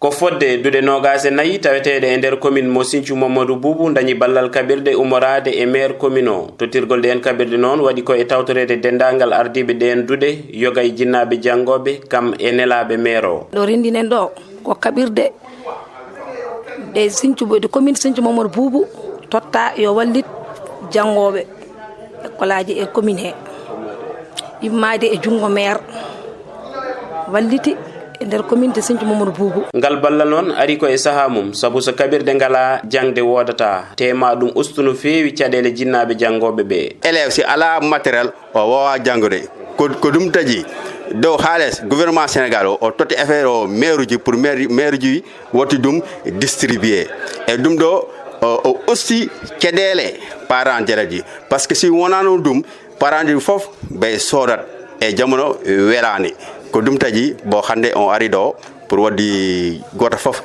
ko fodde dude nogase nayi tawetede e nder commune mo Sinthiou Mamadou Boubou dañi ballal kabirde ummorade e maire commune o to tirgol den kabirde noon waɗi ko e tawtorede dendagal ardiɓe ɗen dude yoga e jinnaɓe janggoɓe kam e nelaɓe maire o ɗo rendinen ɗo ko kabirde ɗe Sinthiou de commune Sinthiou Mamadou Boubou totta yo wallit janggoɓe écolaji e commune he immade e jungo maire walliti e nder commune de Sinthiou Mamadou Boubou. Ngal ballal noon ari ko e saaha mum sabu so kabirde ngala jangde wodata tema ɗum ustu no feewi caɗele jinnaɓe janggoɓe ɓe. Élève si ala matériel o wawa janggude ko ɗum taji dow haales gouvernement Sénégal o totti affaire o maire uji pour maire uji watti ɗum distribué e ɗum ɗo o usti caɗele parents ji par ce que si wonano ɗum parents ji foof ɓe soodat e jamono welani ko ɗum taji bo hande on ari ɗo pour waddi goto foof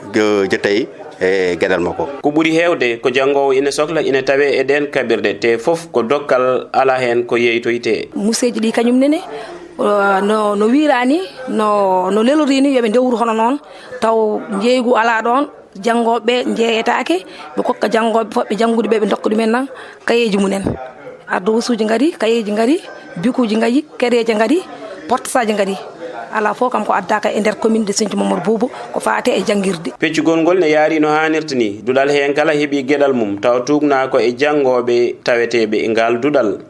jettayi e gueɗal makko. Ko ɓuri hewde ko janggowo ina sohla ina tawe e ɗen kabirde te foof ko dokkal ala hen ko yeytoyte. Museji ɗi kañum nene no wirani no lelorini yoɓe dewru hono noon taw jeygu ala ɗon janggoɓe jeeyetake ɓe kokka janggoɓe foof ɓe janggude ɓe dokka ɗumen nan kayeji mumen ardo usuji gari kayeji gari bikuji gari kereje gari portasaji gari ala fof kam ko addaka e nder commune de Sinthiou Mamadou Boubou ko faate e jangirde. Peccugol ngol ne yaari no hanirta ni dudal hen kala heeɓi gueɗal mum taw tugna ko e janggoɓe taweteɓe e ngal dudal.